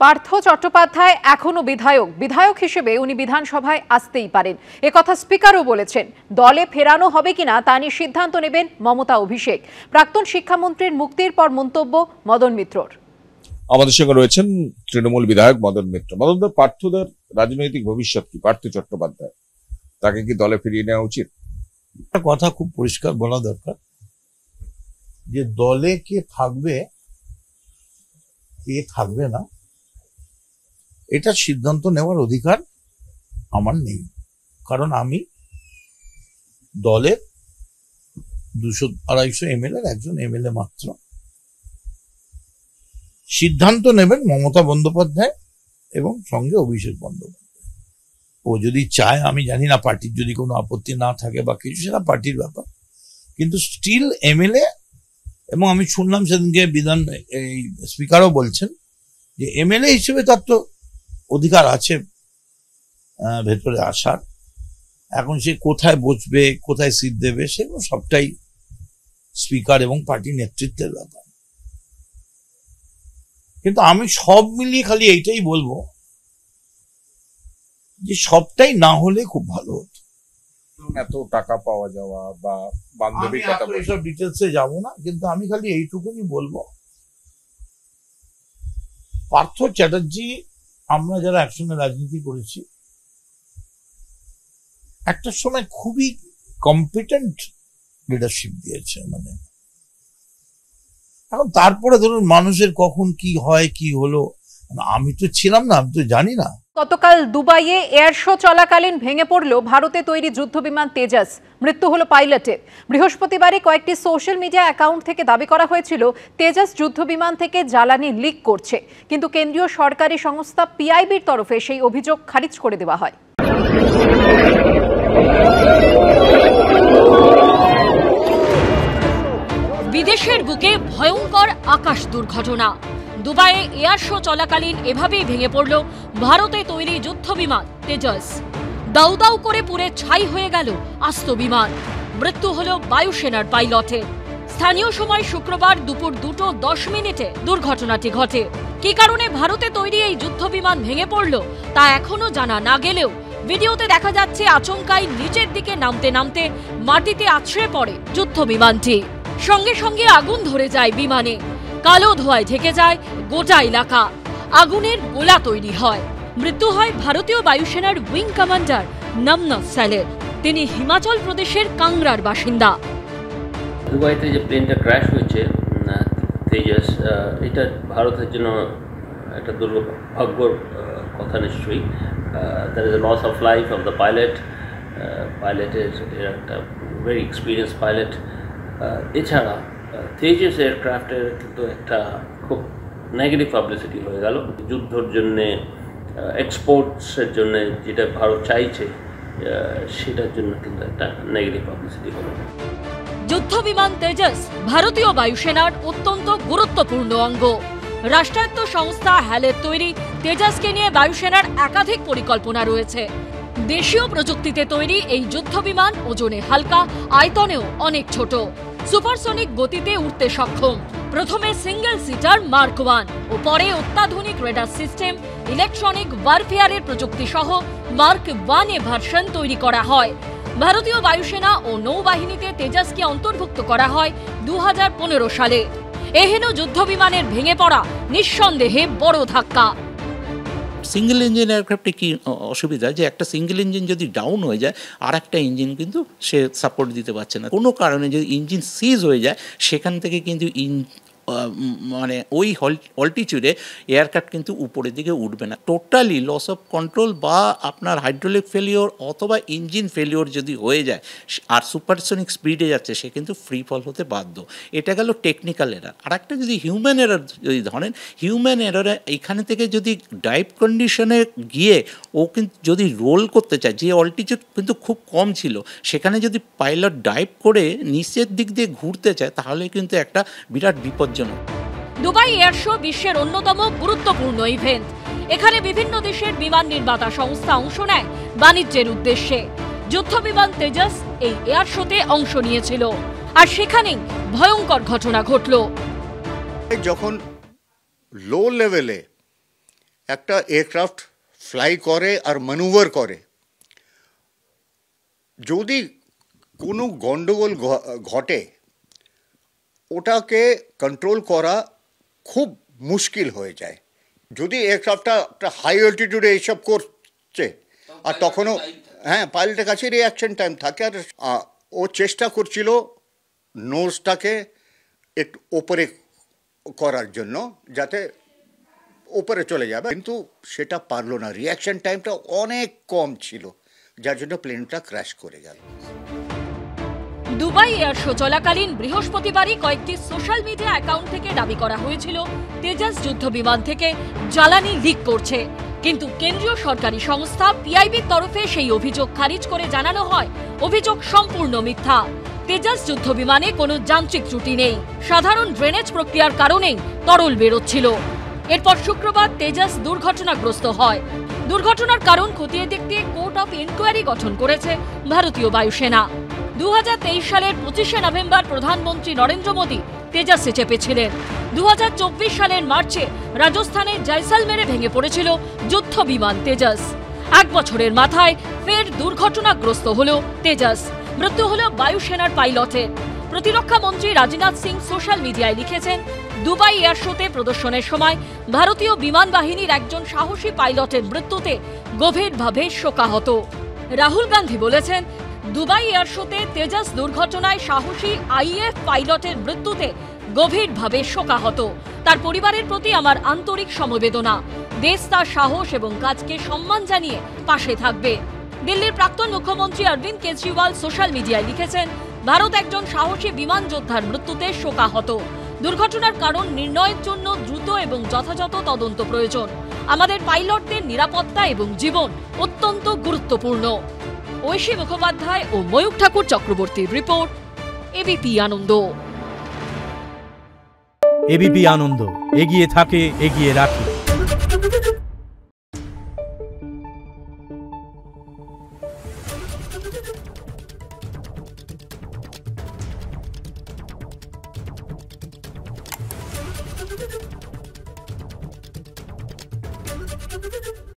পার্থ চট্টোপাধ্যায় এখনো বিধায়ক হিসেবে উনি বিধানসভায় আসতেই পারেন, একথা স্পিকারও বলেছেন। দলে ফেরানো হবে কিনা তা নিয়ে সিদ্ধান্ত নেবেন মমতা অভিষেক। প্রাক্তন শিক্ষামন্ত্রীর মুক্তির পর মন্তব্য মদন মিত্রর। আমাদের সঙ্গে রয়েছেন তৃণমূল বিধায়ক মদন মিত্র। মদনদা, পার্থদের রাজনৈতিক ভবিষ্যৎ কি? পার্থ চট্টোপাধ্যায়, তাকে কি দলে ফিরিয়ে নেওয়া উচিত? একটা কথা খুব পরিষ্কার বলা দরকার যে দলে কে থাকবে কে থাকবে না এটা সিদ্ধান্ত নেওয়ার অধিকার আমার নেই, কারণ আমি দলের 200-250 এমএলএ একজন এমএলএ মাত্র। সিদ্ধান্ত নেবেন মমতা বন্দ্যোপাধ্যায় এবং সঙ্গে অভিষেক বন্দ্যোপাধ্যায়। ও যদি চায়, আমি জানি না, পার্টির যদি কোনো আপত্তি না থাকে বা কিছু, সেটা পার্টির ব্যাপার, কিন্তু স্টিল এমএলএ। এবং আমি শুনলাম সেদিনকে এই স্পিকারও বলছেন যে এমএলএ হিসেবে তার তো অধিকার আছে ভেতরে আসার। এখন সে কোথায় বসবে, কোথায় সিট দেবে, সেগুলো সবটাই স্পিকার এবং পার্টি নেতৃত্বের ব্যাপার। কিন্তু আমি সব মিলিয়ে খালি এইটাই বলবো যে সবটাই না হলে খুব ভালো হতো। এত টাকা পাওয়া যাওয়া বা বান্ধবী কথা, এইসব ডিটেলসে যাবো না, কিন্তু আমি খালি এইটুকুনি বলবো, পার্থ চ্যাটার্জি, আমরা যারা একসঙ্গে রাজনীতি করেছি, একটা সময় খুবই কম্পিটেন্ট লিডারশিপ দিয়েছে। মানে এখন তারপরে ধরুন মানুষের কখন কি হয়, কি হলো, আমি তো ছিলাম না, আমি তো জানি না। গতকাল দুবাইয়ে এয়ার শো চলাকালীন ভেঙে পড়ল ভারতে তৈরি যুদ্ধবিমান তেজাস। মৃত্যু হলো পাইলটের। বৃহস্পতিবারে কয়েকটি সোশ্যাল মিডিয়া অ্যাকাউন্ট থেকে দাবি করা হয়েছিল তেজাস যুদ্ধবিমান থেকে জ্বালানি লিক করছে, কিন্তু কেন্দ্রীয় সরকারি সংস্থা পিআইবির তরফে সেই অভিযোগ খারিজ করে দেওয়া হয়। বিদেশের বুকে ভয়ঙ্কর আকাশ দুর্ঘটনা। দুবাইয়ে এয়ার শো চলাকালীন এভাবেই ভেঙে পড়ল ভারতে তৈরি যুদ্ধবিমান তেজস। দাউ দাউ করে পুড়ে ছাই হয়ে গেল আস্ত বিমান। মৃত্যু হল বায়ুসেনার পাইলটের। স্থানীয় সময় শুক্রবার দুপুর 2:10 দুর্ঘটনাটি ঘটে। কি কারণে ভারতে তৈরি এই যুদ্ধবিমান ভেঙে পড়ল তা এখনো জানা না গেলেও ভিডিওতে দেখা যাচ্ছে আচমকাই নিচের দিকে নামতে নামতে মাটিতে আছড়ে পড়ে যুদ্ধবিমানটি। সঙ্গে সঙ্গে আগুন ধরে যায় বিমানে। কালো ধোঁয়ায় ঢেকে যায় গোটা এলাকা। আগুনের গোলা তৈরি হয়। মৃত্যু হয় ভারতীয় বায়ুসেনার উইং কমান্ডার নমনভ স্যালের। তিনি হিমাচল প্রদেশের কাংড়ার বাসিন্দা। দুবাইতে যে প্লেনটা ক্র্যাশ হয়েছে তেজস, এটা ভারতের জন্য একটা দুর্ভাগ্যর কথা নিশ্চয়ই। There is a loss of life of the pilot. পাইলটের একটা ভেরি এক্সপিরিয়েন্স পাইলট। এছাড়া তেজস এয়ারক্রাফটের কিন্তু একটা খুব নেগেটিভ পাবলিসিটি হয়ে গেল। যুদ্ধর জন্যে, এক্সপোর্টসের জন্য যেটা ভারত চাইছে, সেটার জন্য কিন্তু একটা নেগেটিভ পাবলিসিটি হলো। যুদ্ধবিমান তেজস ভারতীয় বায়ুসেনার অত্যন্ত গুরুত্বপূর্ণ অঙ্গ। রাষ্ট্রায়ত্ত সংস্থা হ্যালের তৈরি তেজসকে নিয়ে বায়ুসেনার একাধিক পরিকল্পনা রয়েছে। দেশীয় প্রযুক্তিতে তৈরি এই যুদ্ধবিমান ওজনে হালকা, আয়তনেও অনেক ছোট। সুপারসনিক গতিতে উঠতে সক্ষম। প্রথমে সিঙ্গেল সিটার মার্ক 1 ও পরে অত্যাধুনিক রেডার সিস্টেম, ইলেকট্রনিক ওয়ারফেয়ারের প্রযুক্তি সহ মার্ক 1 ভার্সন তৈরি করা হয়। ভারতীয় বায়ুসেনা ও নৌবাহিনীতে তেজসকে অন্তর্ভুক্ত করা হয় 2015 সালে। এহেন যুদ্ধবিমানের ভেঙে পড়া নিঃসন্দেহে বড় ধাক্কা। সিঙ্গেল ইঞ্জিন এয়ারক্রাফটে কি অসুবিধা, যে একটা সিঙ্গেল ইঞ্জিন যদি ডাউন হয়ে যায় আর একটা ইঞ্জিন কিন্তু সে সাপোর্ট দিতে পারছে না। কোনো কারণে যদি ইঞ্জিন সিজ হয়ে যায়, সেখান থেকে কিন্তু মানে ওই অল্টিটিউডে এয়ারক্রাফট কিন্তু উপরের দিকে উঠবে না। টোটালি লস অফ কন্ট্রোল বা আপনার হাইড্রোলিক ফেলিওর অথবা ইঞ্জিন ফেলিওর যদি হয়ে যায় আর সুপারসনিক স্পিডে যাচ্ছে, সে কিন্তু ফ্রি ফল হতে বাধ্য। এটা গেল টেকনিক্যাল এরার। আর একটা যদি হিউম্যান এরার যদি ধরেন, হিউম্যান এরারে এখানে থেকে যদি ডাইভ কন্ডিশনে গিয়ে ও কিন্তু যদি রোল করতে চায়, যে অল্টিটিউড কিন্তু খুব কম ছিল, সেখানে যদি পাইলট ডাইভ করে নিচের দিক দিয়ে ঘুরতে চায়, তাহলে কিন্তু একটা বিরাট বিপদ। দুবাই এয়ার শো বিশ্বের অন্যতম গুরুত্বপূর্ণ ইভেন্ট। এখানে বিভিন্ন দেশের বিমান নির্মাতা সংস্থা অংশ নেয় বাণিজ্যের উদ্দেশ্যে। যুদ্ধবিমান তেজস এই এয়ার শোতে অংশ নিয়েছিল, আর সেখানেই ভয়ঙ্কর ঘটনা ঘটল। যখন লো লেভেলে একটা এয়ারক্রাফট ফ্লাই করে আর ম্যানুভার করে, যদি কোনো গন্ডগোল ঘটে ওটাকে কন্ট্রোল করা খুব মুশকিল হয়ে যায়। যদি এয়ারক্রাফটটা একটা হাই অল্টিটিউডে এইসব করছে আর তখনও পাইলটের কাছে রিঅ্যাকশন টাইম থাকে, আর ও চেষ্টা করছিল নোজটাকে একটু ওপরে করার জন্য যাতে ওপরে চলে যাবে, কিন্তু সেটা পারলো না, রিঅ্যাকশন টাইমটা অনেক কম ছিল, যার জন্য প্লেনটা ক্র্যাশ করে গেল। দুবাই এয়ার শো চলাকালীন বৃহস্পতিবারই কয়েকটি সোশ্যাল মিডিয়া অ্যাকাউন্ট থেকে দাবি করা হয়েছিল তেজাস যুদ্ধ বিমান থেকে জ্বালানি লিক করছে, কিন্তু কেন্দ্রীয় সরকারি সংস্থা পিআইবির তরফে সেই অভিযোগ খারিজ করে জানানো হয় অভিযোগ সম্পূর্ণ মিথ্যা। তেজাস যুদ্ধ বিমানে কোনো যান্ত্রিক ত্রুটি নেই, সাধারণ ড্রেনেজ প্রক্রিয়ার কারণেই তরল বেরোচ্ছিল। এরপর শুক্রবার তেজাস দুর্ঘটনাগ্রস্ত হয়। দুর্ঘটনার কারণ খতিয়ে দেখতে কোর্ট অফ ইনকোয়ারি গঠন করেছে ভারতীয় বায়ুসেনা। 2023 সালের 25শে নভেম্বর প্রধানমন্ত্রী নরেন্দ্র মোদী তেজাসে চেপেছিলেন। 2024 সালের মার্চে রাজস্থানের জয়সালমেরে ভেঙে পড়েছিল যুদ্ধ বিমান তেজাস। 1 বছরের মাথায় ফের দুর্ঘটনাগ্রস্ত হল তেজাস, মৃত্যু হল বায়ুসেনার পাইলটের। প্রতিরক্ষা মন্ত্রী রাজনাথ সিং সোশ্যাল মিডিয়ায় লিখেছেন, দুবাই এয়ার শোতে প্রদর্শনের সময় ভারতীয় বিমান বাহিনীর একজন সাহসী পাইলটের মৃত্যুতে গভীরভাবে শোকাহত। রাহুল গান্ধী বলেছেন, দুবাই এয়ার শোতে তেজাস দুর্ঘটনায় সাহসী আইএফ পাইলটের মৃত্যুতে গভীরভাবে শোকাহত। তার পরিবারের প্রতি আমার আন্তরিক সমবেদনা। দেশ তার সাহস এবং কাজকে সম্মান জানিয়ে পাশে থাকবে। দিল্লির প্রাক্তন মুখ্যমন্ত্রী অরবিন্দ কেজরিওয়াল সোশ্যাল মিডিয়ায় লিখেছেন, ভারত একজন সাহসী বিমান যোদ্ধার মৃত্যুতে শোকাহত। দুর্ঘটনার কারণ নির্ণয়ের জন্য দ্রুত এবং যথাযথ তদন্ত প্রয়োজন। আমাদের পাইলটদের নিরাপত্তা এবং জীবন অত্যন্ত গুরুত্বপূর্ণ। ঐশী মুখোপাধ্যায় ও ময়ূক ঠাকুর চক্রবর্তীর রিপোর্ট, এবিপি আনন্দ। এবিপি আনন্দ, এগিয়ে থাকে, এগিয়ে রাখে। Thank you.